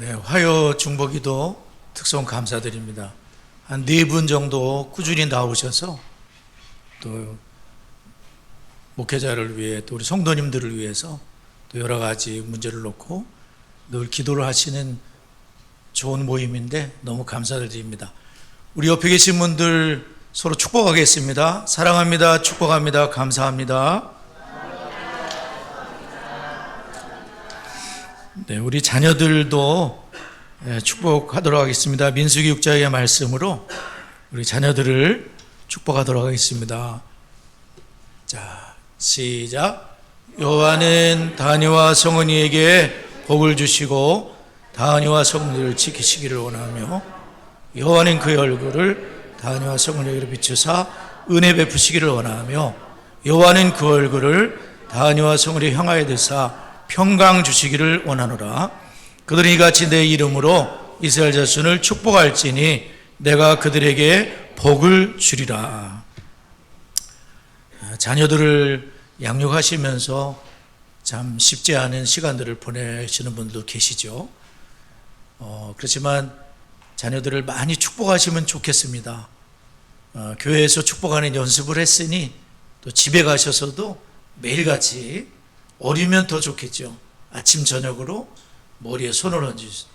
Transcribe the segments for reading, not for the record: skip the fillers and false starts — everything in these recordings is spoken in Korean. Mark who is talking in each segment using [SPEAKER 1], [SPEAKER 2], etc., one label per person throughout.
[SPEAKER 1] 네, 화요 중보기도 특성 감사드립니다. 한 4분 정도 꾸준히 나오셔서 또 목회자를 위해 또 우리 성도님들을 위해서 또 여러 가지 문제를 놓고 늘 기도를 하시는 좋은 모임인데 너무 감사드립니다. 우리 옆에 계신 분들 서로 축복하겠습니다. 사랑합니다. 축복합니다. 감사합니다. 네, 우리 자녀들도 축복하도록 하겠습니다. 민수기 6장의 말씀으로 우리 자녀들을 축복하도록 하겠습니다. 자, 시작. 여호와는 다니와 성은이에게 복을 주시고 다니와 성은이를 지키시기를 원하며 여호와는 그의 얼굴을 다니와 성은이에게 비추사 은혜 베푸시기를 원하며 여호와는 그 얼굴을 다니와 성은이에 향하여 드사 평강 주시기를 원하노라. 그들이 이같이 내 이름으로 이스라엘 자손을 축복할지니 내가 그들에게 복을 주리라. 자녀들을 양육하시면서 참 쉽지 않은 시간들을 보내시는 분도 계시죠. 그렇지만 자녀들을 많이 축복하시면 좋겠습니다. 교회에서 축복하는 연습을 했으니 또 집에 가셔서도 매일같이 어리면 더 좋겠죠. 아침 저녁으로 머리에 손을 얹으시,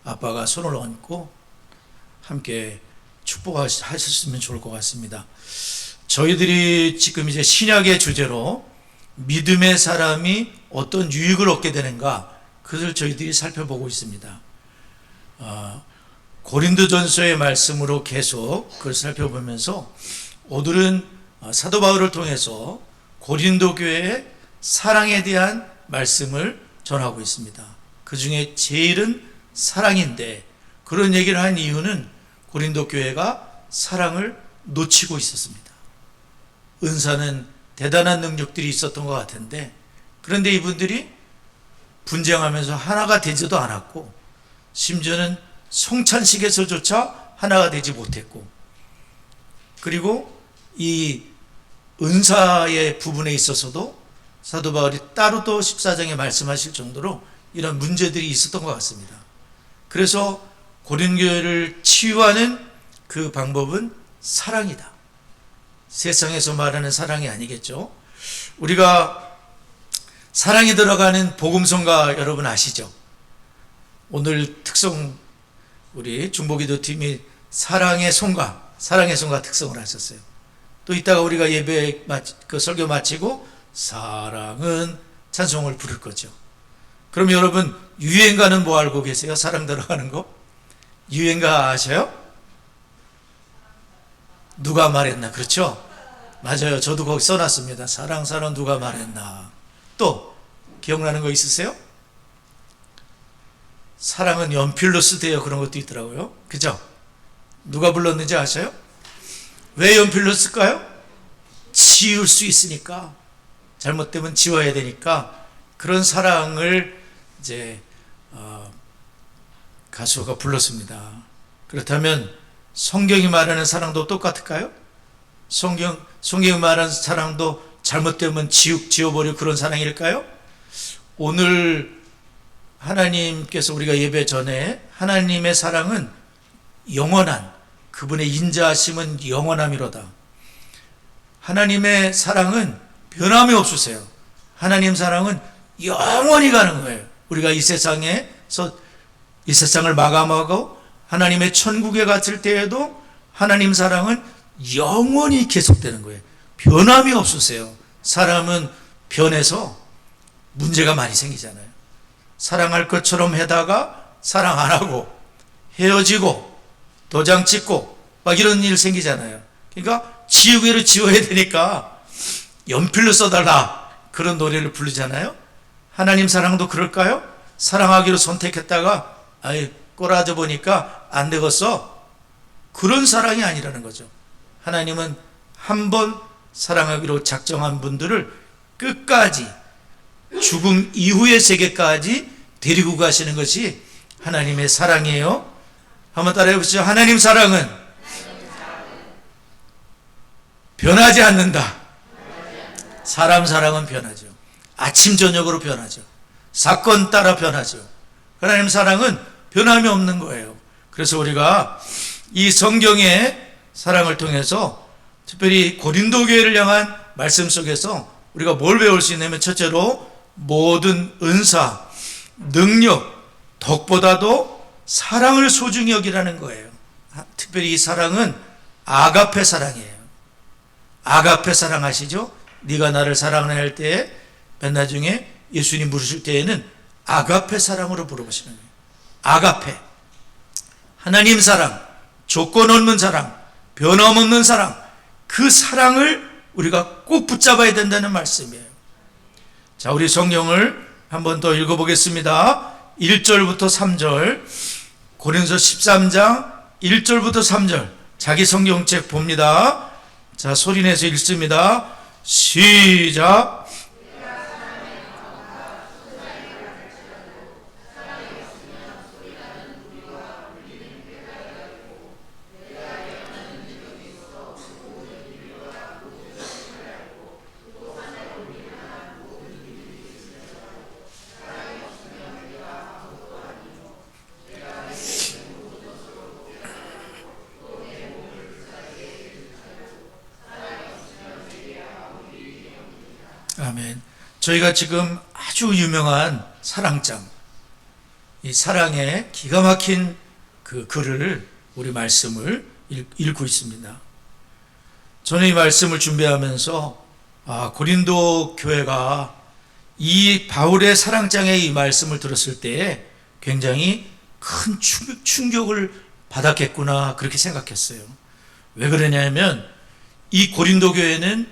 [SPEAKER 1] 아빠가 손을 얹고 함께 축복하셨으면 좋을 것 같습니다. 저희들이 지금 이제 신약의 주제로 믿음의 사람이 어떤 유익을 얻게 되는가, 그것을 저희들이 살펴보고 있습니다. 고린도전서의 말씀으로 계속 그걸 살펴보면서 오늘은 사도 바울을 통해서 고린도 교회의 사랑에 대한 말씀을 전하고 있습니다. 그 중에 제일은 사랑인데, 그런 얘기를 한 이유는 고린도 교회가 사랑을 놓치고 있었습니다. 은사는 대단한 능력들이 있었던 것 같은데, 그런데 이분들이 분쟁하면서 하나가 되지도 않았고, 심지어는 성찬식에서조차 하나가 되지 못했고, 그리고 이 은사의 부분에 있어서도 사도 바울이 따로 또 14장에 말씀하실 정도로 이런 문제들이 있었던 것 같습니다. 그래서 고린교회를 치유하는 그 방법은 사랑이다. 세상에서 말하는 사랑이 아니겠죠. 우리가 사랑이 들어가는 복음성가 여러분 아시죠? 오늘 특성 우리 중보기도 팀이 사랑의 송가 특성을 하셨어요. 또 이따가 우리가 예배 그 설교 마치고 사랑은 찬송을 부를 거죠. 그럼 여러분 유행가는 뭐 알고 계세요? 사랑 들어가는 거? 유행가 아셔요? 누가 말했나? 그렇죠? 맞아요. 저도 거기 써놨습니다. 사랑 누가 말했나? 또 기억나는 거 있으세요? 사랑은 연필로 쓰대요. 그런 것도 있더라고요. 그죠? 누가 불렀는지 아세요? 왜 연필로 쓸까요? 지울 수 있으니까. 잘못되면 지워야 되니까. 그런 사랑을 이제 가수가 불렀습니다. 그렇다면 성경이 말하는 사랑도 똑같을까요? 성경이 말하는 사랑도 잘못되면 지워버리고 그런 사랑일까요? 오늘 하나님께서 우리가 예배 전에 하나님의 사랑은 영원한, 그분의 인자하심은 영원함이로다. 하나님의 사랑은 변함이 없으세요. 하나님 사랑은 영원히 가는 거예요. 우리가 이 세상에서 이 세상을 마감하고 하나님의 천국에 갇힐 때에도 하나님 사랑은 영원히 계속되는 거예요. 변함이 없으세요. 사람은 변해서 문제가 많이 생기잖아요. 사랑할 것처럼 해다가 사랑 안 하고 헤어지고 도장 찍고 막 이런 일 생기잖아요. 그러니까 지우개로 지워야 되니까 연필로 써달라, 그런 노래를 부르잖아요. 하나님 사랑도 그럴까요? 사랑하기로 선택했다가 꼬라져 보니까 안 되겠어, 그런 사랑이 아니라는 거죠. 하나님은 한 번 사랑하기로 작정한 분들을 끝까지 죽음 이후의 세계까지 데리고 가시는 것이 하나님의 사랑이에요. 한번 따라해 보시죠. 하나님 사랑은 변하지 않는다. 사람 사랑은 변하죠. 아침 저녁으로 변하죠. 사건 따라 변하죠. 하나님 사랑은 변함이 없는 거예요. 그래서 우리가 이 성경의 사랑을 통해서 특별히 고린도 교회를 향한 말씀 속에서 우리가 뭘 배울 수 있냐면, 첫째로 모든 은사, 능력, 덕보다도 사랑을 소중히 여기라는 거예요. 특별히 이 사랑은 아가페 사랑이에요. 아가페 사랑 아시죠? 네가 나를 사랑할 때에 맨날 중에 예수님 부르실 때에는 아가페 사랑으로 부르시는 거예요. 아가페, 하나님 사랑, 조건 없는 사랑, 변함없는 사랑, 그 사랑을 우리가 꼭 붙잡아야 된다는 말씀이에요. 자, 우리 성경을 한 번 더 읽어보겠습니다. 1절부터 3절, 고린도서 13장 1절부터 3절, 자기 성경책 봅니다. 자, 소리내서 읽습니다. 시작. 아멘. 저희가 지금 아주 유명한 사랑장, 이 사랑의 기가 막힌 그 글을, 우리 말씀을 읽고 있습니다. 저는 이 말씀을 준비하면서 고린도 교회가 이 바울의 사랑장의 이 말씀을 들었을 때 굉장히 큰 충격을 받았겠구나, 그렇게 생각했어요. 왜 그러냐면 이 고린도 교회는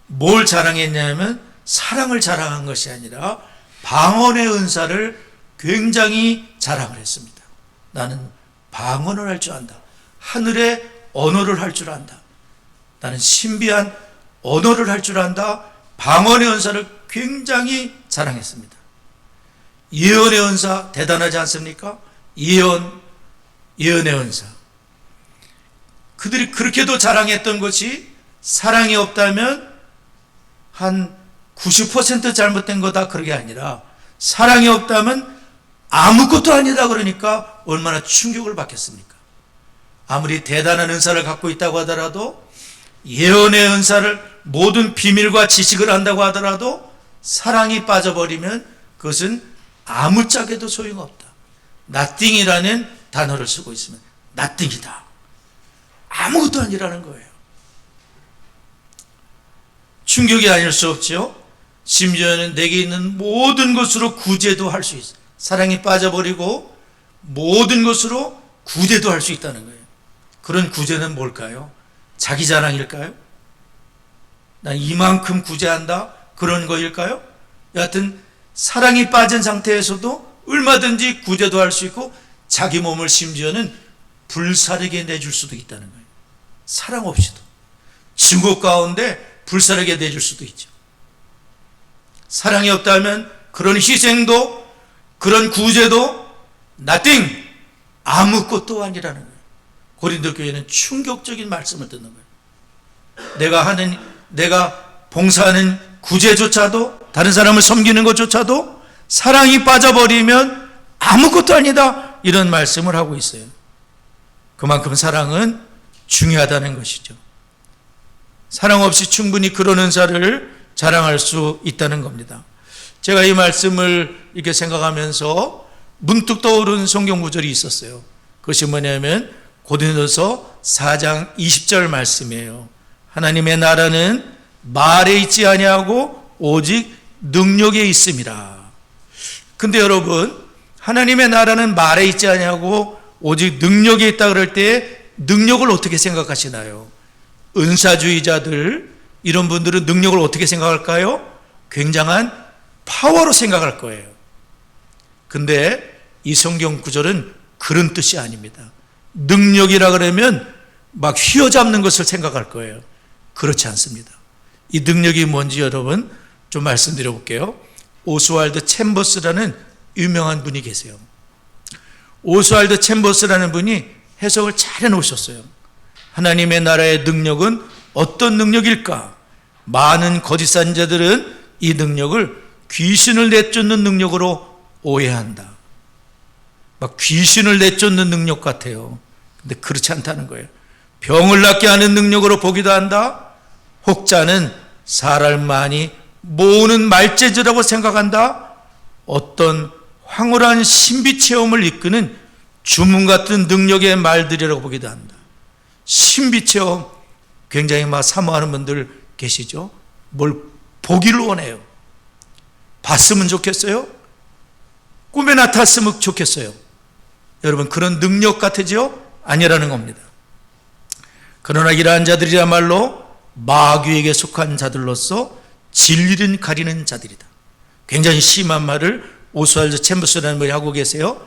[SPEAKER 1] 뭘 자랑했냐면 사랑을 자랑한 것이 아니라 방언의 은사를 굉장히 자랑을 했습니다. 나는 방언을 할 줄 안다. 하늘의 언어를 할 줄 안다. 나는 신비한 언어를 할 줄 안다. 방언의 은사를 굉장히 자랑했습니다. 예언의 은사 대단하지 않습니까? 예언의 은사. 그들이 그렇게도 자랑했던 것이 사랑이 없다면 한 90% 잘못된 거다, 그게 아니라 사랑이 없다면 아무것도 아니다, 그러니까 얼마나 충격을 받겠습니까? 아무리 대단한 은사를 갖고 있다고 하더라도, 예언의 은사를, 모든 비밀과 지식을 한다고 하더라도 사랑이 빠져버리면 그것은 아무짝에도 소용없다. nothing이라는 단어를 쓰고 있으면 nothing이다. 아무것도 아니라는 거예요. 충격이 아닐 수 없죠. 심지어는 내게 있는 모든 것으로 구제도 할 수 있어요. 사랑이 빠져버리고 모든 것으로 구제도 할 수 있다는 거예요. 그런 구제는 뭘까요? 자기 자랑일까요? 난 이만큼 구제한다, 그런 거일까요? 여하튼 사랑이 빠진 상태에서도 얼마든지 구제도 할 수 있고 자기 몸을 심지어는 불사르게 내줄 수도 있다는 거예요. 사랑 없이도 증오 가운데 불사르게 내줄 수도 있죠. 사랑이 없다면 그런 희생도, 그런 구제도 nothing, 아무것도 아니라는 거예요. 고린도 교회는 충격적인 말씀을 듣는 거예요. 내가 봉사하는 구제조차도, 다른 사람을 섬기는 것조차도 사랑이 빠져버리면 아무것도 아니다, 이런 말씀을 하고 있어요. 그만큼 사랑은 중요하다는 것이죠. 사랑 없이 충분히 그런 은사를 자랑할 수 있다는 겁니다. 제가 이 말씀을 이렇게 생각하면서 문득 떠오른 성경 구절이 있었어요. 그것이 뭐냐면 고린도서 4장 20절 말씀이에요. 하나님의 나라는 말에 있지 아니하고 오직 능력에 있음이라. 근데 여러분, 하나님의 나라는 말에 있지 아니하고 오직 능력에 있다 그럴 때 능력을 어떻게 생각하시나요? 은사주의자들, 이런 분들은 능력을 어떻게 생각할까요? 굉장한 파워로 생각할 거예요. 근데 이 성경 구절은 그런 뜻이 아닙니다. 능력이라 그러면 막 휘어잡는 것을 생각할 거예요. 그렇지 않습니다. 이 능력이 뭔지 여러분 좀 말씀드려 볼게요. 오스왈드 챔버스라는 유명한 분이 계세요. 오스왈드 챔버스라는 분이 해석을 잘 해놓으셨어요. 하나님의 나라의 능력은 어떤 능력일까? 많은 거짓 선지자들은 이 능력을 귀신을 내쫓는 능력으로 오해한다. 막 귀신을 내쫓는 능력 같아요. 근데 그렇지 않다는 거예요. 병을 낫게 하는 능력으로 보기도 한다. 혹자는 사람을 많이 모으는 말재주라고 생각한다. 어떤 황홀한 신비 체험을 이끄는 주문 같은 능력의 말들이라고 보기도 한다. 신비 체험 굉장히 막 사모하는 분들 계시죠? 뭘 보기를 원해요. 봤으면 좋겠어요? 꿈에 나타났으면 좋겠어요. 여러분, 그런 능력 같으죠? 아니라는 겁니다. 그러나 이러한 자들이야말로 마귀에게 속한 자들로서 진리를 가리는 자들이다. 굉장히 심한 말을 오스왈드 챔버스라는 분이 하고 계세요.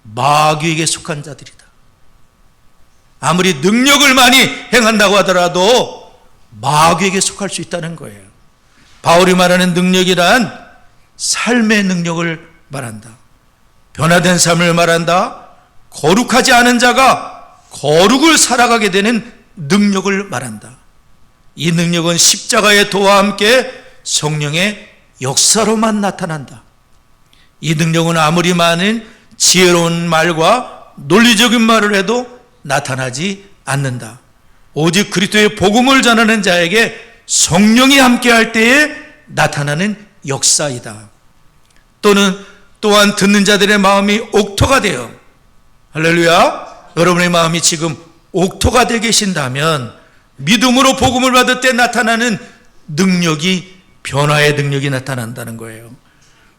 [SPEAKER 1] 마귀에게 속한 자들이다. 아무리 능력을 많이 행한다고 하더라도 마귀에게 속할 수 있다는 거예요. 바울이 말하는 능력이란 삶의 능력을 말한다. 변화된 삶을 말한다. 거룩하지 않은 자가 거룩을 살아가게 되는 능력을 말한다. 이 능력은 십자가의 도와 함께 성령의 역사로만 나타난다. 이 능력은 아무리 많은 지혜로운 말과 논리적인 말을 해도 나타나지 않는다. 오직 그리스도의 복음을 전하는 자에게 성령이 함께할 때에 나타나는 역사이다. 또한 듣는 자들의 마음이 옥토가 되어, 할렐루야, 여러분의 마음이 지금 옥토가 되어 계신다면 믿음으로 복음을 받을 때 나타나는 능력이 변화의 능력이 나타난다는 거예요.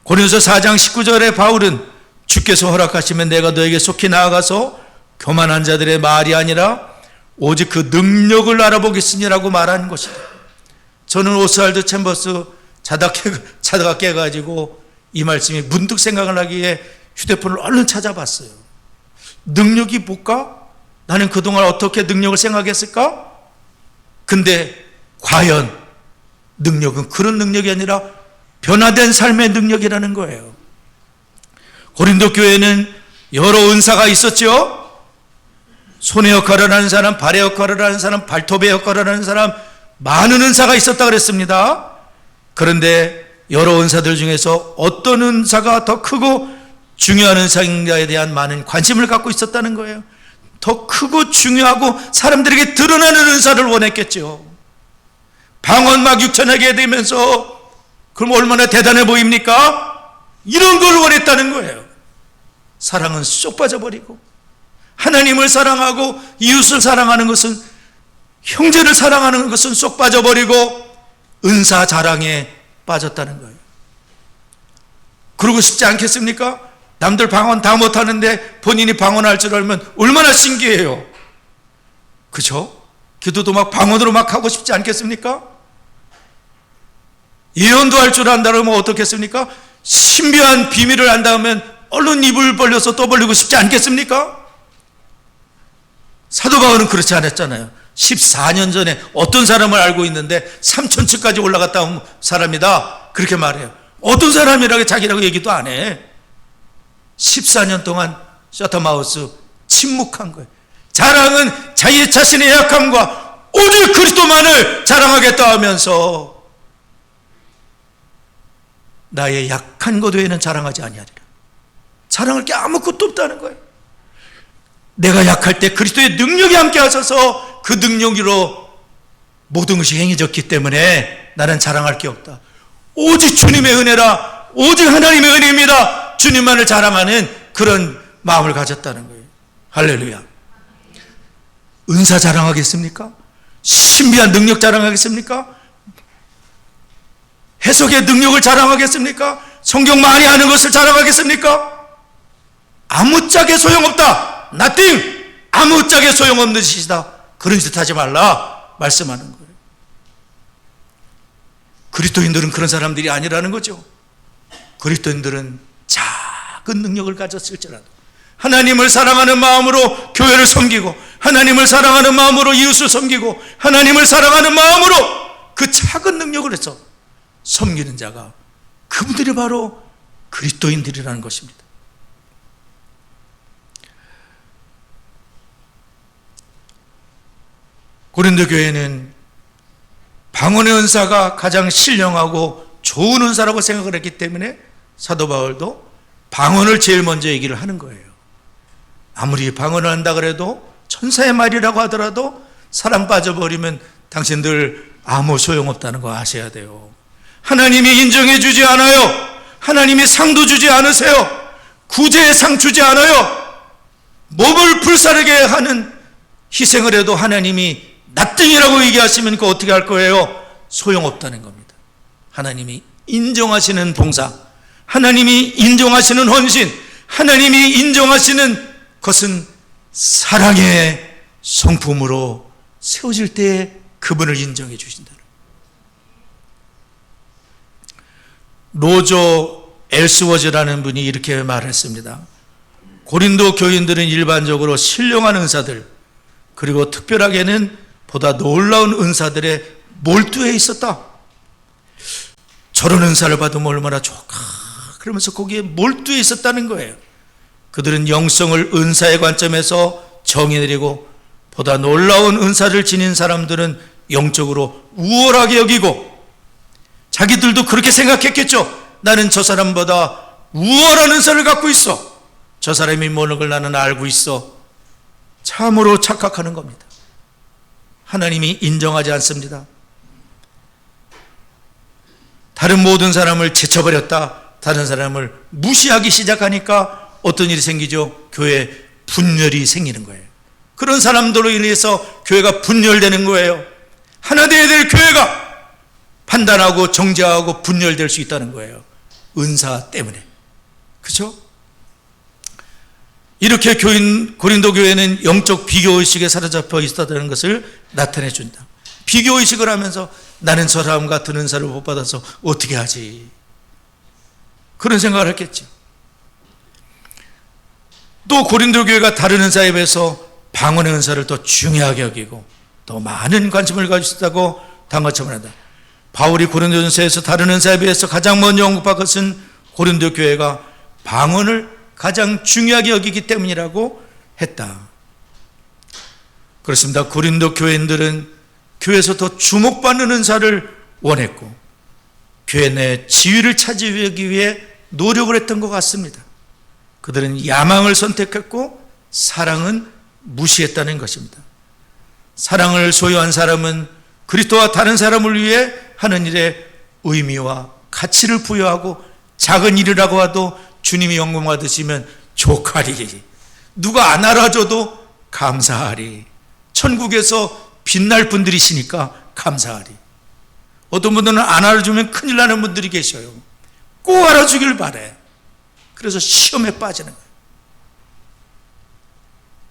[SPEAKER 1] 고린도서 4장 19절에 바울은 주께서 허락하시면 내가 너에게 속히 나아가서 교만한 자들의 말이 아니라 오직 그 능력을 알아보겠으니라고 말하는 것이다. 저는 오스왈드 챔버스 자다가 깨가지고 이 말씀이 문득 생각을 하기에 휴대폰을 얼른 찾아봤어요. 능력이 뭘까? 나는 그동안 어떻게 능력을 생각했을까? 근데 과연 능력은 그런 능력이 아니라 변화된 삶의 능력이라는 거예요. 고린도 교회는 여러 은사가 있었죠. 손의 역할을 하는 사람, 발의 역할을 하는 사람, 발톱의 역할을 하는 사람, 많은 은사가 있었다 그랬습니다. 그런데 여러 은사들 중에서 어떤 은사가 더 크고 중요한 은사인가에 대한 많은 관심을 갖고 있었다는 거예요. 더 크고 중요하고 사람들에게 드러나는 은사를 원했겠죠. 방언 막 6천하게 되면서 그럼 얼마나 대단해 보입니까? 이런 걸 원했다는 거예요. 사랑은 쏙 빠져버리고 하나님을 사랑하고 이웃을 사랑하는 것은, 형제를 사랑하는 것은 쏙 빠져버리고 은사 자랑에 빠졌다는 거예요. 그러고 싶지 않겠습니까? 남들 방언 다 못하는데 본인이 방언할 줄 알면 얼마나 신기해요. 그죠? 기도도 막 방언으로 막 하고 싶지 않겠습니까? 예언도 할 줄 안다 그러면 어떻겠습니까? 신비한 비밀을 안다 하면 얼른 입을 벌려서 또 벌리고 싶지 않겠습니까? 사도 바울은 그렇지 않았잖아요. 14년 전에 어떤 사람을 알고 있는데 3,000층까지 올라갔다 온 사람이다, 그렇게 말해요. 어떤 사람이라고 자기라고 얘기도 안 해. 14년 동안 셔터마우스 침묵한 거예요. 자랑은 자기 자신의 약함과 오직 그리스도만을 자랑하겠다 하면서 나의 약한 것 외에는 자랑하지 아니하리라. 자랑할 게 아무것도 없다는 거예요. 내가 약할 때 그리스도의 능력이 함께 하셔서 그 능력으로 모든 것이 행해졌기 때문에 나는 자랑할 게 없다. 오직 주님의 은혜라, 오직 하나님의 은혜입니다. 주님만을 자랑하는 그런 마음을 가졌다는 거예요. 할렐루야. 은사 자랑하겠습니까? 신비한 능력 자랑하겠습니까? 해석의 능력을 자랑하겠습니까? 성경 많이 아는 것을 자랑하겠습니까? 아무짝에 소용없다. nothing. 아무짝에 소용없는 짓이다. 그런 짓 하지 말라 말씀하는 거예요. 그리스도인들은 그런 사람들이 아니라는 거죠. 그리스도인들은 작은 능력을 가졌을지라도 하나님을 사랑하는 마음으로 교회를 섬기고, 하나님을 사랑하는 마음으로 이웃을 섬기고, 하나님을 사랑하는 마음으로 그 작은 능력을 해서 섬기는 자가, 그분들이 바로 그리스도인들이라는 것입니다. 고린도 교회는 방언의 은사가 가장 신령하고 좋은 은사라고 생각을 했기 때문에 사도 바울도 방언을 제일 먼저 얘기를 하는 거예요. 아무리 방언을 한다 그래도, 천사의 말이라고 하더라도 사랑 빠져버리면 당신들 아무 소용없다는 거 아셔야 돼요. 하나님이 인정해 주지 않아요. 하나님이 상도 주지 않으세요. 구제의 상 주지 않아요. 몸을 불사르게 하는 희생을 해도 하나님이 납등이라고 얘기하시면 그거 어떻게 할 거예요? 소용없다는 겁니다. 하나님이 인정하시는 봉사, 하나님이 인정하시는 헌신, 하나님이 인정하시는 것은 사랑의 성품으로 세워질 때 그분을 인정해 주신다. 로저 엘스워즈라는 분이 이렇게 말했습니다. 고린도 교인들은 일반적으로 신령한 은사들, 그리고 특별하게는 보다 놀라운 은사들에 몰두해 있었다. 저런 은사를 받으면 얼마나 좋을까, 그러면서 거기에 몰두해 있었다는 거예요. 그들은 영성을 은사의 관점에서 정의 내리고, 보다 놀라운 은사를 지닌 사람들은 영적으로 우월하게 여기고, 자기들도 그렇게 생각했겠죠. 나는 저 사람보다 우월한 은사를 갖고 있어. 저 사람이 뭐는 걸 나는 알고 있어. 참으로 착각하는 겁니다. 하나님이 인정하지 않습니다. 다른 모든 사람을 제쳐버렸다, 다른 사람을 무시하기 시작하니까 어떤 일이 생기죠? 교회에 분열이 생기는 거예요. 그런 사람들로 인해서 교회가 분열되는 거예요. 하나 되어야 될 교회가 판단하고 정죄하고 분열될 수 있다는 거예요. 은사 때문에. 그렇죠? 이렇게 고린도 교회는 영적 비교의식에 사로잡혀 있었다는 것을 나타내 준다. 비교의식을 하면서 나는 저 사람 같은 은사를 못 받아서 어떻게 하지? 그런 생각을 했겠죠. 또 고린도 교회가 다른 은사에 비해서 방언의 은사를 더 중요하게 여기고 더 많은 관심을 가지고 당거점을 한다. 바울이 고린도전서에서 다른 은사에 비해서 가장 먼저 언급한 것은 고린도 교회가 방언을 가장 중요하게 여기기 때문이라고 했다. 그렇습니다. 고린도 교인들은 교회에서 더 주목받는 은사를 원했고 교회 내 지위를 차지하기 위해 노력을 했던 것 같습니다. 그들은 야망을 선택했고 사랑은 무시했다는 것입니다. 사랑을 소유한 사람은 그리스도와 다른 사람을 위해 하는 일에 의미와 가치를 부여하고 작은 일이라고 하도 주님이 영광 받으시면 족하리. 누가 안 알아줘도 감사하리. 천국에서 빛날 분들이시니까 감사하리. 어떤 분들은 안 알아주면 큰일 나는 분들이 계셔요. 꼭 알아주길 바래. 그래서 시험에 빠지는 거예요.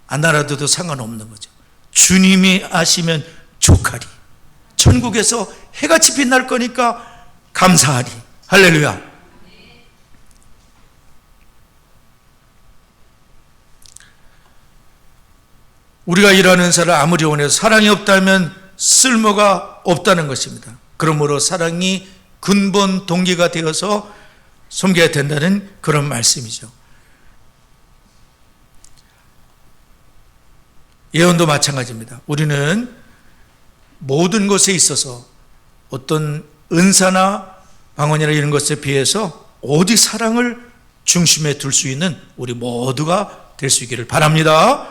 [SPEAKER 1] 안 알아줘도 상관없는 거죠. 주님이 아시면 족하리. 천국에서 해같이 빛날 거니까 감사하리. 할렐루야. 우리가 일하는 은사를 아무리 원해도 사랑이 없다면 쓸모가 없다는 것입니다. 그러므로 사랑이 근본 동기가 되어서 섬겨야 된다는 그런 말씀이죠. 예언도 마찬가지입니다. 우리는 모든 것에 있어서 어떤 은사나 방언이나 이런 것에 비해서 오직 사랑을 중심에 둘 수 있는 우리 모두가 될 수 있기를 바랍니다.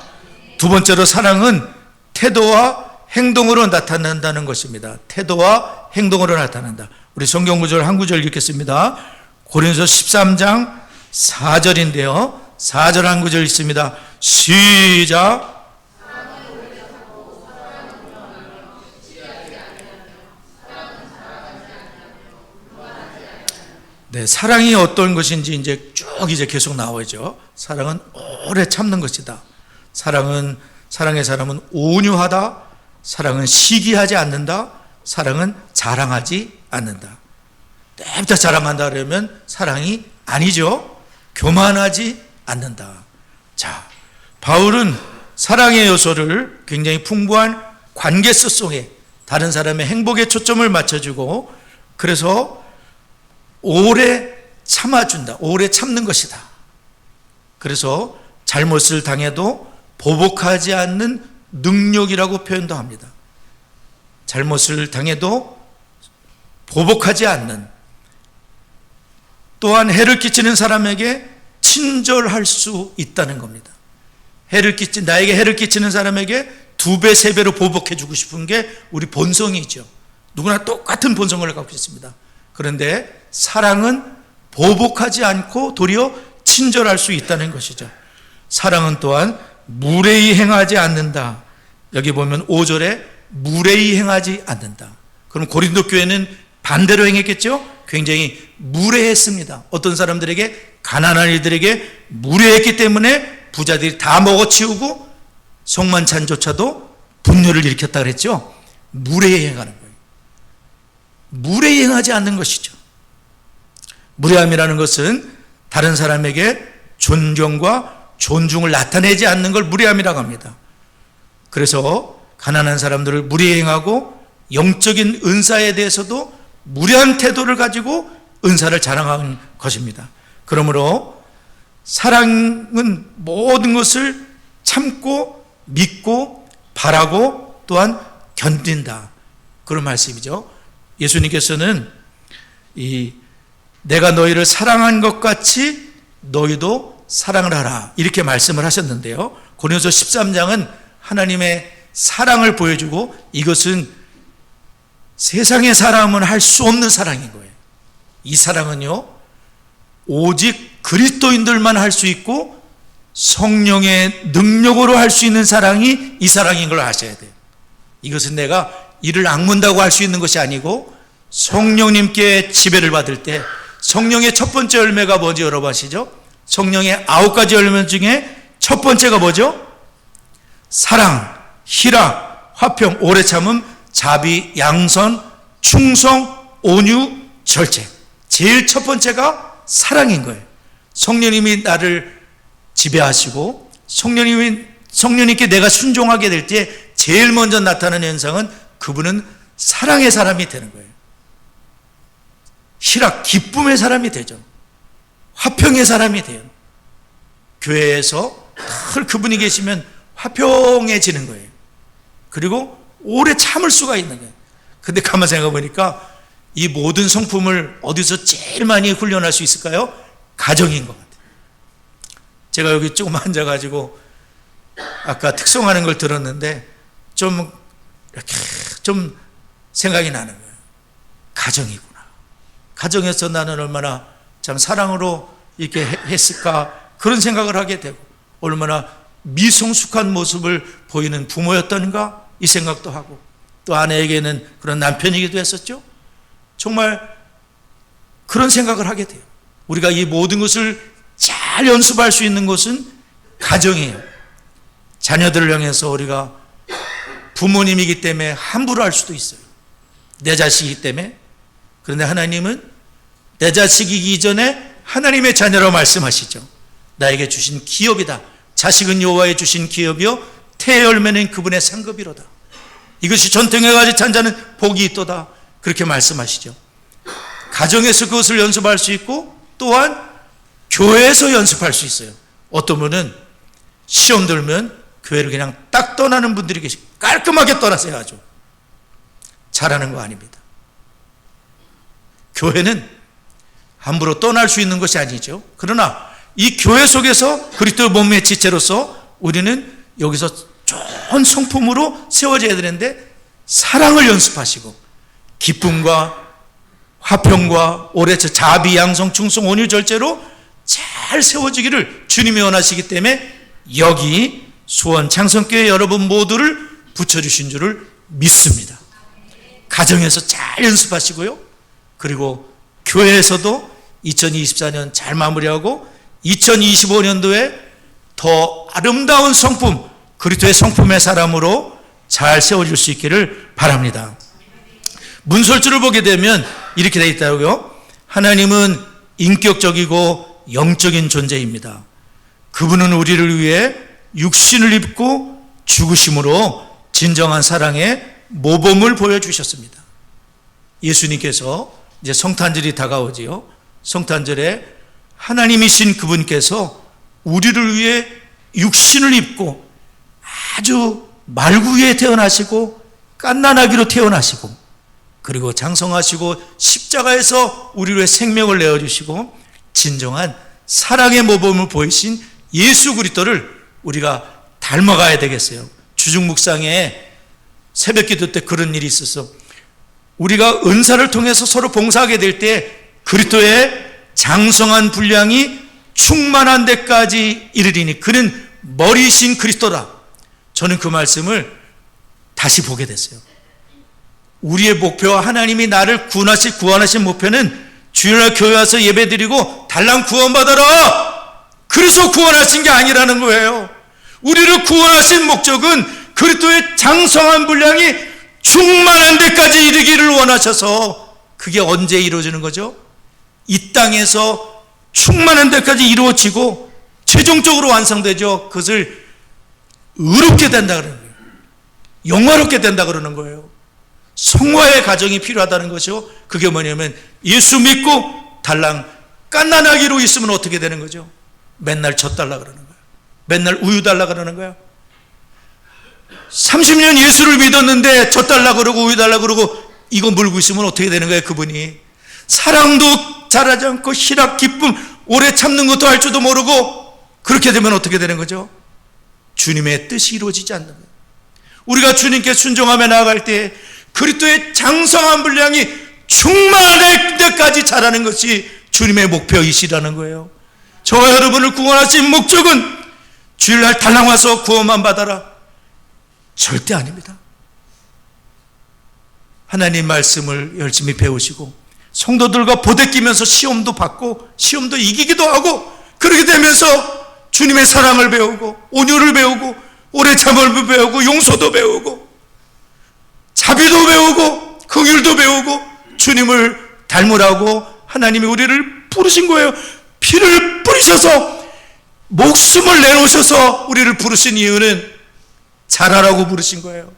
[SPEAKER 1] 두 번째로 사랑은 태도와 행동으로 나타난다는 것입니다. 태도와 행동으로 나타난다. 우리 성경 구절 한 구절 읽겠습니다. 고린도서 13장 4절인데요. 4절 한 구절 있습니다. 시작. 네, 사랑이 어떤 것인지 이제 쭉 계속 나오죠. 사랑은 오래 참는 것이다. 사랑의 사람은 온유하다. 사랑은 시기하지 않는다. 사랑은 자랑하지 않는다. 때부터 자랑한다 그러면 사랑이 아니죠. 교만하지 않는다. 자, 바울은 사랑의 요소를 굉장히 풍부한 관계성 속에 다른 사람의 행복에 초점을 맞춰주고 그래서 오래 참아준다. 오래 참는 것이다. 그래서 잘못을 당해도 보복하지 않는 능력이라고 표현도 합니다. 잘못을 당해도 보복하지 않는, 또한 해를 끼치는 사람에게 친절할 수 있다는 겁니다. 나에게 해를 끼치는 사람에게 2배, 3배로 보복해 주고 싶은 게 우리 본성이죠. 누구나 똑같은 본성을 갖고 있습니다. 그런데 사랑은 보복하지 않고 도리어 친절할 수 있다는 것이죠. 사랑은 또한 무례히 행하지 않는다. 여기 보면 5절에 무례히 행하지 않는다. 그럼 고린도 교회는 반대로 행했겠죠? 굉장히 무례했습니다. 어떤 사람들에게, 가난한 이들에게 무례했기 때문에 부자들이 다 먹어치우고 성만찬조차도 분열을 일으켰다 그랬죠? 무례히 행하는 거예요. 무례히 행하지 않는 것이죠. 무례함이라는 것은 다른 사람에게 존경과 존중을 나타내지 않는 걸 무례함이라고 합니다. 그래서 가난한 사람들을 무례히 행하고 영적인 은사에 대해서도 무례한 태도를 가지고 은사를 자랑하는 것입니다. 그러므로 사랑은 모든 것을 참고 믿고 바라고 또한 견딘다. 그런 말씀이죠. 예수님께서는 내가 너희를 사랑한 것 같이 너희도 사랑을 하라, 이렇게 말씀을 하셨는데요. 고린도서 13장은 하나님의 사랑을 보여주고 이것은 세상의 사람은 할 수 없는 사랑인 거예요. 이 사랑은요, 오직 그리스도인들만 할 수 있고 성령의 능력으로 할 수 있는 사랑이 이 사랑인 걸 아셔야 돼요. 이것은 내가 이를 악문다고 할 수 있는 것이 아니고 성령님께 지배를 받을 때 성령의 첫 번째 열매가 뭐지? 여러분 아시죠? 성령의 9가지 열매 중에 첫 번째가 뭐죠? 사랑, 희락, 화평, 오래 참음, 자비, 양선, 충성, 온유, 절제. 제일 첫 번째가 사랑인 거예요. 성령님이 나를 지배하시고 성령님께 내가 순종하게 될 때 제일 먼저 나타나는 현상은 그분은 사랑의 사람이 되는 거예요. 희락, 기쁨의 사람이 되죠. 화평의 사람이 돼요. 교회에서 늘 그분이 계시면 화평해지는 거예요. 그리고 오래 참을 수가 있는 거예요. 근데 가만 생각해 보니까 이 모든 성품을 어디서 제일 많이 훈련할 수 있을까요? 가정인 것 같아요. 제가 여기 조금 앉아가지고 아까 특송하는 걸 들었는데 이렇게 좀 생각이 나는 거예요. 가정이구나. 가정에서 나는 얼마나 참 사랑으로 이렇게 했을까, 그런 생각을 하게 되고, 얼마나 미성숙한 모습을 보이는 부모였던가 이 생각도 하고, 또 아내에게는 그런 남편이기도 했었죠. 정말 그런 생각을 하게 돼요. 우리가 이 모든 것을 잘 연습할 수 있는 것은 가정이에요. 자녀들을 향해서 우리가 부모님이기 때문에 함부로 할 수도 있어요. 내 자식이기 때문에. 그런데 하나님은 내 자식이기 이전에 하나님의 자녀라고 말씀하시죠. 나에게 주신 기업이다. 자식은 여호와의 주신 기업이요 태의 열매는 그분의 상급이로다. 이것이 전통에 가지 찬 자는 복이 있도다. 그렇게 말씀하시죠. 가정에서 그것을 연습할 수 있고 또한 교회에서 연습할 수 있어요. 어떤 분은 시험 들면 교회를 그냥 딱 떠나는 분들이 계시고, 깔끔하게 떠나세요. 아주 잘하는 거 아닙니다. 교회는 함부로 떠날 수 있는 것이 아니죠. 그러나 이 교회 속에서 그리스도의 몸의 지체로서 우리는 여기서 좋은 성품으로 세워져야 되는데, 사랑을 연습하시고 기쁨과 화평과 오래 자비, 양성, 충성, 온유, 절제로 잘 세워지기를 주님이 원하시기 때문에 여기 수원 창성교회 여러분 모두를 붙여주신 줄을 믿습니다. 가정에서 잘 연습하시고요. 그리고 교회에서도 2024년 잘 마무리하고 2025년도에 더 아름다운 성품, 그리스도의 성품의 사람으로 잘 세워질 수 있기를 바랍니다. 문설주를 보게 되면 이렇게 되어 있다고요. 하나님은 인격적이고 영적인 존재입니다. 그분은 우리를 위해 육신을 입고 죽으심으로 진정한 사랑의 모범을 보여주셨습니다. 예수님께서 이제 성탄절이 다가오지요. 성탄절에 하나님이신 그분께서 우리를 위해 육신을 입고 아주 말구에 태어나시고 갓난아기로 태어나시고 그리고 장성하시고 십자가에서 우리를 위해 생명을 내어주시고 진정한 사랑의 모범을 보이신 예수 그리스도를 우리가 닮아가야 되겠어요. 주중묵상에 새벽기도 때 그런 일이 있었어. 우리가 은사를 통해서 서로 봉사하게 될 때 그리스도의 장성한 분량이 충만한 데까지 이르리니 그는 머리이신 그리스도라. 저는 그 말씀을 다시 보게 됐어요. 우리의 목표와 하나님이 나를 구원하신 목표는 주일날 교회 와서 예배드리고 달랑 구원받아라, 그래서 구원하신 게 아니라는 거예요. 우리를 구원하신 목적은 그리스도의 장성한 분량이 충만한 데까지 이르기를 원하셔서, 그게 언제 이루어지는 거죠? 이 땅에서 충만한 데까지 이루어지고 최종적으로 완성되죠. 그것을 의롭게 된다 그러는 거예요. 영화롭게 된다 그러는 거예요. 성화의 과정이 필요하다는 것이요. 그게 뭐냐면 예수 믿고 달랑 갓난아기로 있으면 어떻게 되는 거죠? 맨날 젖 달라 그러는 거예요. 맨날 우유 달라 그러는 거예요. 30년 예수를 믿었는데 젖 달라 그러고 우유 달라 그러고 이거 물고 있으면 어떻게 되는 거예요? 그분이 사랑도 잘하지 않고 희락 기쁨 오래 참는 것도 할 줄도 모르고, 그렇게 되면 어떻게 되는 거죠? 주님의 뜻이 이루어지지 않는 거예요. 우리가 주님께 순종하며 나아갈 때 그리스도의 장성한 분량이 충만할 때까지 자라는 것이 주님의 목표이시라는 거예요. 저와 여러분을 구원하신 목적은 주일날 달랑 와서 구원만 받아라, 절대 아닙니다. 하나님 말씀을 열심히 배우시고 성도들과 보대끼면서 시험도 받고 시험도 이기기도 하고, 그렇게 되면서 주님의 사랑을 배우고 온유를 배우고 오래 참음을 배우고 용서도 배우고 자비도 배우고 긍휼도 배우고 주님을 닮으라고 하나님이 우리를 부르신 거예요. 피를 뿌리셔서 목숨을 내놓으셔서 우리를 부르신 이유는 자라라고 부르신 거예요.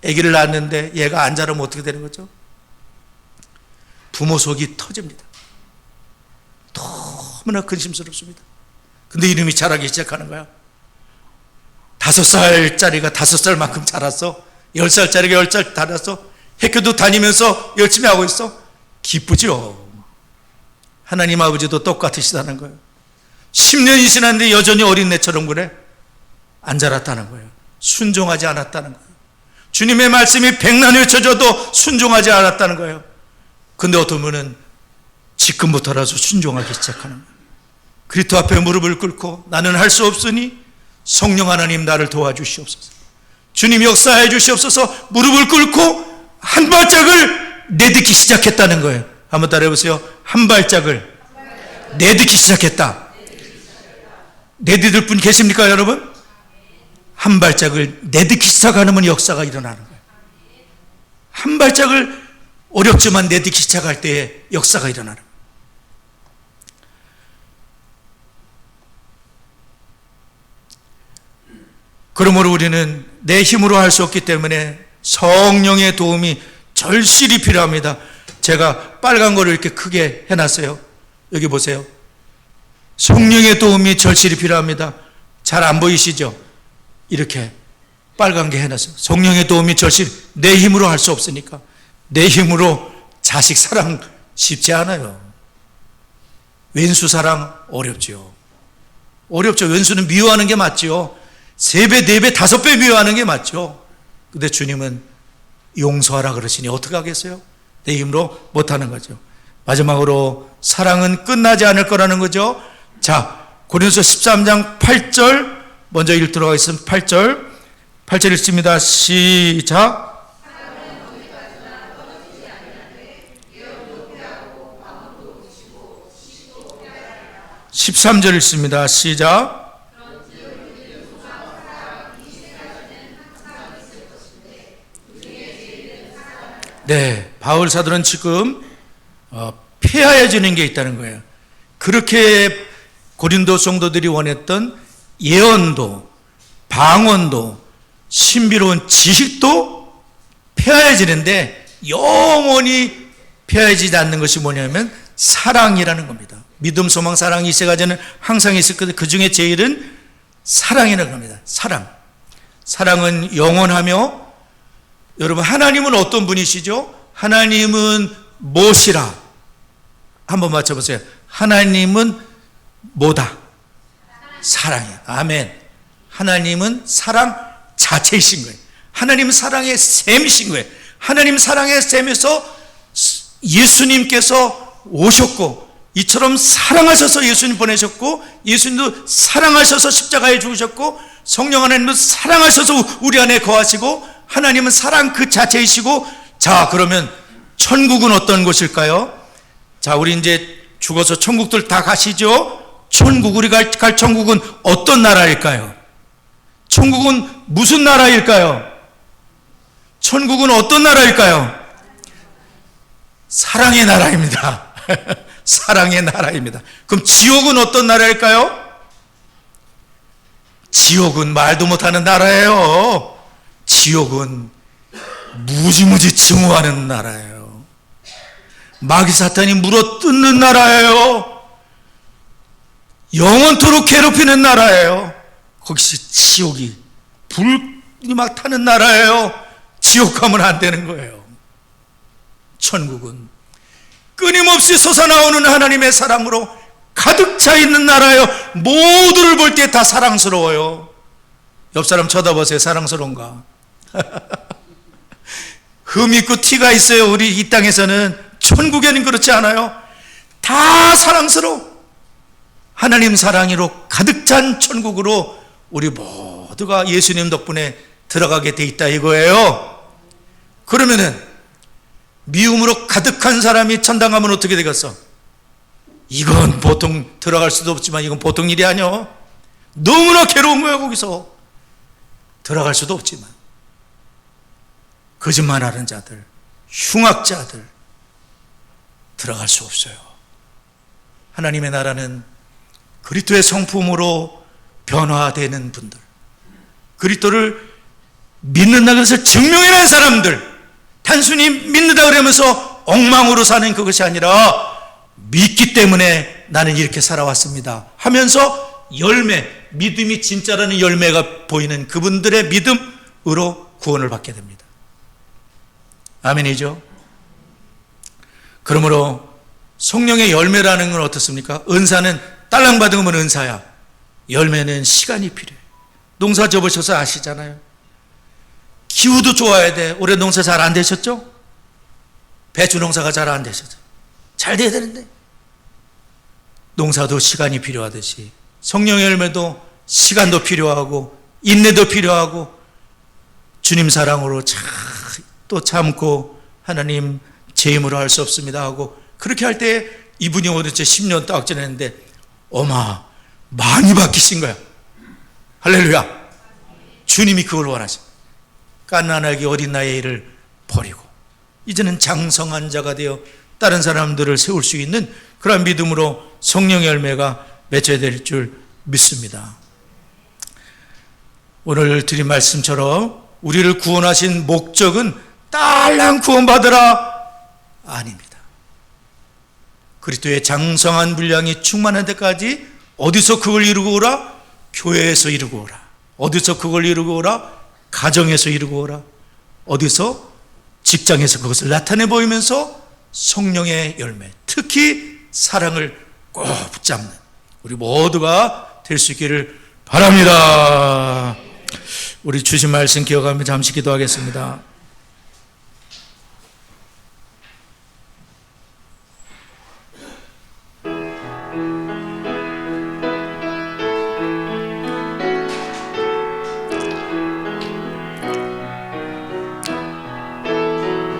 [SPEAKER 1] 아기를 낳았는데 얘가 안 자라면 어떻게 되는 거죠? 부모 속이 터집니다. 너무나 근심스럽습니다. 근데 이놈이 자라기 시작하는 거야. 5살짜리가 5살만큼 자랐어. 10살짜리가 10살 자랐어. 학교도 다니면서 열심히 하고 있어. 기쁘죠. 하나님 아버지도 똑같으시다는 거예요. 10년이 지났는데 여전히 어린애처럼 그래. 안 자랐다는 거예요. 순종하지 않았다는 거예요. 주님의 말씀이 백날 외쳐져도 순종하지 않았다는 거예요. 근데 어떤 분은 지금부터라도 순종하기 시작하는 거예요. 그리스도 앞에 무릎을 꿇고 나는 할 수 없으니 성령 하나님 나를 도와주시옵소서, 주님 역사해 주시옵소서, 무릎을 꿇고 한 발짝을 내딛기 시작했다는 거예요. 한번 따라해 보세요. 한 발짝을 내딛기 시작했다. 내딛을 분 계십니까 여러분? 한 발짝을 내딛기 시작하면 역사가 일어나는 거예요. 한 발짝을 어렵지만 내딛기 시작할 때에 역사가 일어나는 거예요. 그러므로 우리는 내 힘으로 할 수 없기 때문에 성령의 도움이 절실히 필요합니다. 제가 빨간 거를 이렇게 크게 해놨어요. 여기 보세요. 성령의 도움이 절실히 필요합니다. 잘 안 보이시죠? 이렇게 빨간 게 해놨어요. 성령의 도움이 절실히, 내 힘으로 할 수 없으니까. 내 힘으로 자식 사랑 쉽지 않아요. 왼수 사랑 어렵죠. 어렵죠. 왼수는 미워하는 게 맞죠. 3배, 4배, 5배 미워하는 게 맞죠. 근데 주님은 용서하라 그러시니 어떻게 하겠어요? 내 힘으로 못하는 거죠. 마지막으로 사랑은 끝나지 않을 거라는 거죠. 자, 고린도서 13장 8절 먼저 읽도록 하겠습니다. 8절 읽습니다. 시작. (13절) 읽습니다. 시작. 네, 바울 사도는 지금 폐하해지는 게 있다는 거예요. 그렇게 고린도 성도들이 원했던 예언도, 방언도, 신비로운 지식도 폐하해지는데 영원히 폐하해지지 않는 것이 뭐냐면 사랑이라는 겁니다. 믿음, 소망, 사랑 이 세 가지는 항상 있을 건데 그 중에 제일은 사랑이라는 겁니다. 사랑. 사랑은 영원하며, 여러분 하나님은 어떤 분이시죠? 하나님은 무엇이라? 한번 맞춰보세요. 하나님은 뭐다? 사랑이에요. 아멘. 하나님은 사랑 자체이신 거예요. 하나님은 사랑의 셈이신 거예요. 하나님 사랑의 셈에서 예수님께서 오셨고, 이처럼 사랑하셔서 예수님 보내셨고, 예수님도 사랑하셔서 십자가에 죽으셨고, 성령 하나님도 사랑하셔서 우리 안에 거하시고, 하나님은 사랑 그 자체이시고. 자, 그러면 천국은 어떤 곳일까요? 자, 우리 이제 죽어서 천국들 다 가시죠? 천국, 우리가 갈 천국은 어떤 나라일까요? 천국은 무슨 나라일까요? 천국은 어떤 나라일까요? 사랑의 나라입니다. 사랑의 나라입니다. 그럼 지옥은 어떤 나라일까요? 지옥은 말도 못하는 나라예요. 지옥은 무지무지 증오하는 나라예요. 마귀 사탄이 물어뜯는 나라예요. 영원토록 괴롭히는 나라예요. 거기서 지옥이 불이 막 타는 나라예요. 지옥 가면 안 되는 거예요. 천국은 끊임없이 솟아나오는 하나님의 사랑으로 가득 차 있는 나라예요. 모두를 볼 때 다 사랑스러워요. 옆 사람 쳐다보세요. 사랑스러운가? 흠 있고 티가 있어요. 우리 이 땅에서는. 천국에는 그렇지 않아요. 다 사랑스러워. 하나님 사랑으로 가득 찬 천국으로 우리 모두가 예수님 덕분에 들어가게 돼 있다 이거예요. 그러면은 미움으로 가득한 사람이 천당 가면 어떻게 되겠어? 이건 보통 들어갈 수도 없지만 이건 보통 일이 아니요. 너무나 괴로운 거야. 거기서 들어갈 수도 없지만 거짓말하는 자들, 흉악자들 들어갈 수 없어요. 하나님의 나라는 그리스도의 성품으로 변화되는 분들, 그리스도를 믿는다 그래서 증명해낸 사람들, 단순히 믿는다 그러면서 엉망으로 사는 그것이 아니라 믿기 때문에 나는 이렇게 살아왔습니다 하면서 열매, 믿음이 진짜라는 열매가 보이는 그분들의 믿음으로 구원을 받게 됩니다. 아멘이죠? 그러므로 성령의 열매라는 건 어떻습니까? 은사는 딸랑 받으면 은사야. 열매는 시간이 필요해. 농사 접으셔서 아시잖아요. 기후도 좋아야 돼. 올해 농사 잘 안 되셨죠? 배추 농사가 잘 안 되셨죠? 잘 돼야 되는데. 농사도 시간이 필요하듯이 성령의 열매도 시간도 필요하고 인내도 필요하고 주님 사랑으로 또 참고 하나님 제 힘으로 할 수 없습니다 하고 그렇게 할 때 이분이 오도체 10년 딱 지냈는데 어마 많이 바뀌신 거야. 할렐루야. 주님이 그걸 원하십니다. 갓난아기 어린 나이의 일을 버리고 이제는 장성한 자가 되어 다른 사람들을 세울 수 있는 그런 믿음으로 성령의 열매가 맺어야 될 줄 믿습니다. 오늘 드린 말씀처럼 우리를 구원하신 목적은 딸랑 구원받으라 아닙니다. 그리스도의 장성한 분량이 충만한 데까지 어디서 그걸 이루고 오라? 교회에서 이루고 오라. 어디서 그걸 이루고 오라? 가정에서 이루고 오라. 어디서? 직장에서 그것을 나타내 보이면서 성령의 열매, 특히 사랑을 꼭 붙잡는 우리 모두가 될 수 있기를 바랍니다. 우리 주신 말씀 기억하며 잠시 기도하겠습니다.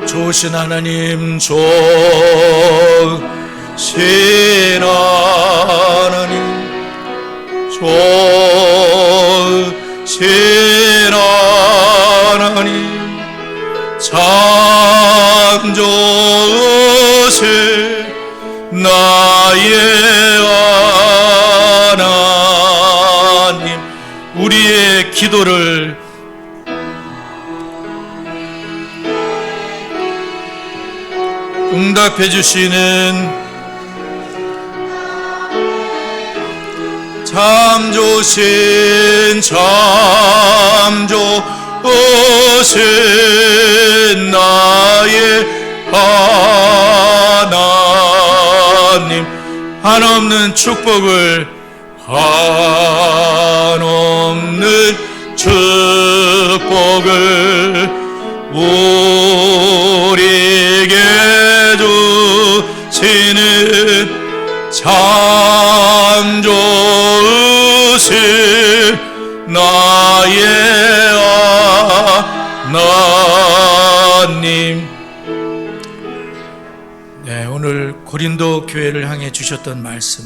[SPEAKER 1] 좋으신 하나님, 좋으신 하나님, 좋으신 하나님, 참 좋으신 나의 하나님, 우리의 기도를 응답해 주시는 참 좋으신 나의 하나님, 한없는 축복을 한없는 축복을 우리에게 주시는 참 좋으신 나의 하나님. 네, 오늘 고린도 교회를 향해 주셨던 말씀,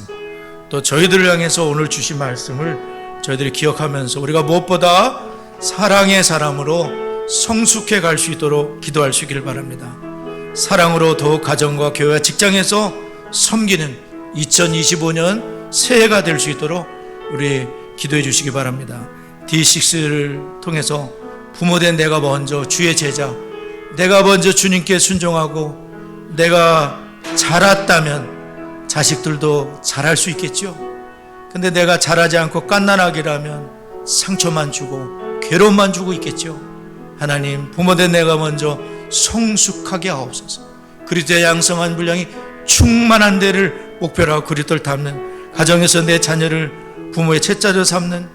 [SPEAKER 1] 또 저희들을 향해서 오늘 주신 말씀을 저희들이 기억하면서 우리가 무엇보다 사랑의 사람으로 성숙해 갈 수 있도록 기도할 수 있기를 바랍니다. 사랑으로 더욱 가정과 교회와 직장에서 섬기는 2025년 새해가 될 수 있도록 우리 기도해 주시기 바랍니다. D6를 통해서 부모된 내가 먼저 주의 제자, 내가 먼저 주님께 순종하고 내가 자랐다면 자식들도 잘할 수 있겠죠. 근데 내가 잘하지 않고 깐난하기라면 상처만 주고 괴로움만 주고 있겠죠. 하나님, 부모된 내가 먼저 성숙하게 하옵소서. 그리스도의 양성한 분량이 충만한 데를 목표로 하고 그리스도를 닮는, 가정에서 내 자녀를 부모의 채자로 삼는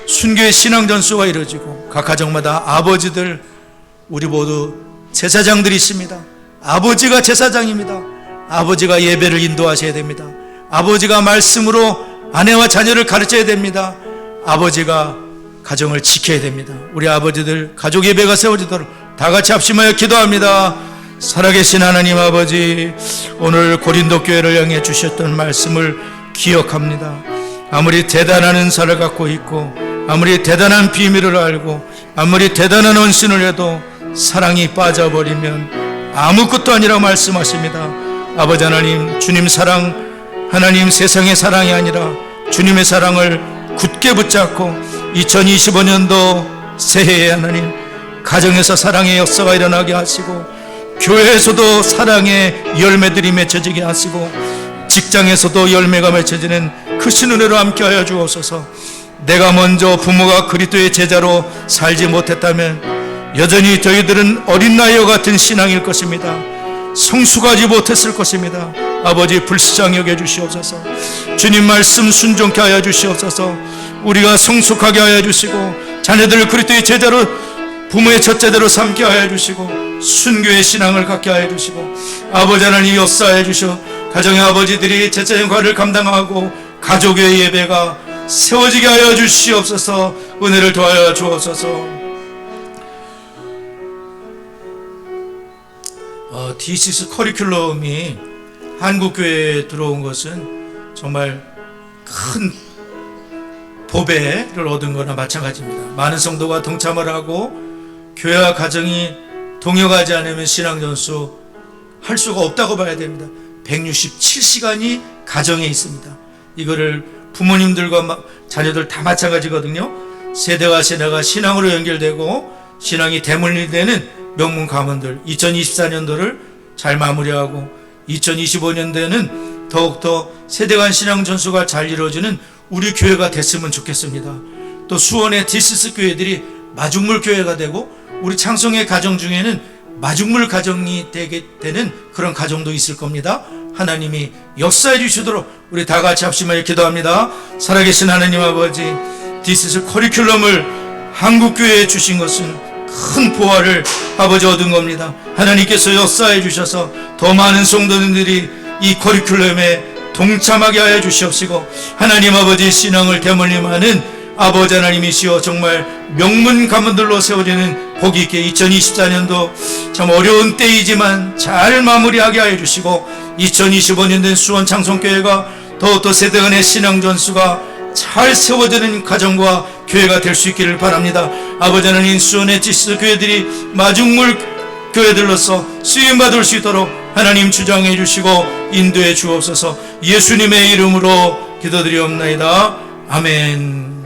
[SPEAKER 1] 순교의 신앙 전수가 이루어지고, 각 가정마다 아버지들, 우리 모두 제사장들이 있습니다. 아버지가 제사장입니다. 아버지가 예배를 인도하셔야 됩니다. 아버지가 말씀으로 아내와 자녀를 가르쳐야 됩니다. 아버지가 가정을 지켜야 됩니다. 우리 아버지들 가족 예배가 세워지도록 다 같이 합심하여 기도합니다. 살아계신 하나님 아버지, 오늘 고린도 교회를 향해 주셨던 말씀을 기억합니다. 아무리 대단한 은사를 갖고 있고, 아무리 대단한 비밀을 알고, 아무리 대단한 헌신을 해도 사랑이 빠져버리면 아무것도 아니라고 말씀하십니다. 아버지 하나님, 주님 사랑, 하나님 세상의 사랑이 아니라 주님의 사랑을 굳게 붙잡고 2025년도 새해에 하나님 가정에서 사랑의 역사가 일어나게 하시고, 교회에서도 사랑의 열매들이 맺혀지게 하시고, 직장에서도 열매가 맺혀지는 크신 은혜로 함께하여 주옵소서. 내가 먼저 부모가 그리스도의 제자로 살지 못했다면 여전히 저희들은 어린 나이와 같은 신앙일 것입니다. 성숙하지 못했을 것입니다. 아버지, 불쌍히 여겨 주시옵소서. 주님 말씀 순종케 하여 주시옵소서. 우리가 성숙하게 하여 주시고, 자녀들을 그리스도의 제자로, 부모의 첫째대로 삼게 하여 주시고, 순교의 신앙을 갖게 하여 주시고, 아버지 하나님 역사하여 주시오. 가정의 아버지들이 제자 역할을 감당하고 가족의 예배가 세워지게 하여 주시옵소서. 은혜를 더하여 주옵소서. D6 커리큘럼이 한국교회에 들어온 것은 정말 큰 보배를 얻은 거나 마찬가지입니다. 많은 성도가 동참을 하고 교회와 가정이 동역하지 않으면 신앙전수 할 수가 없다고 봐야 됩니다. 167시간이 가정에 있습니다. 이거를 부모님들과 자녀들 다 마찬가지거든요. 세대와 세대가 신앙으로 연결되고 신앙이 대물림되는 명문 가문들, 2024년도를 잘 마무리하고 2025년도에는 더욱더 세대 간 신앙 전수가 잘 이루어지는 우리 교회가 됐으면 좋겠습니다. 또 수원의 D6 교회들이 마중물 교회가 되고, 우리 창성의 가정 중에는 마중물 가정이 되게 되는 그런 가정도 있을 겁니다. 하나님이 역사해 주시도록 우리 다 같이 합심하여 기도합니다. 살아계신 하나님 아버지, D6 커리큘럼을 한국교회에 주신 것은 큰 보화를 아버지 얻은 겁니다. 하나님께서 역사해 주셔서 더 많은 성도님들이 이 커리큘럼에 동참하게 하여 주시옵시고, 하나님 아버지 신앙을 대물림하는 아버지 하나님이시여, 정말 명문 가문들로 세워지는 복이 있게 2024년도 참 어려운 때이지만 잘 마무리하게 하여 주시고, 2025년 된 수원 창성교회가 더욱더 세대 간의 신앙 전수가 잘 세워지는 가정과 교회가 될 수 있기를 바랍니다. 아버지 하나님, 수원의 D6 교회들이 마중물 교회들로서 쓰임받을 수 있도록 하나님 주장해 주시고 인도해 주옵소서. 예수님의 이름으로 기도드리옵나이다. 아멘.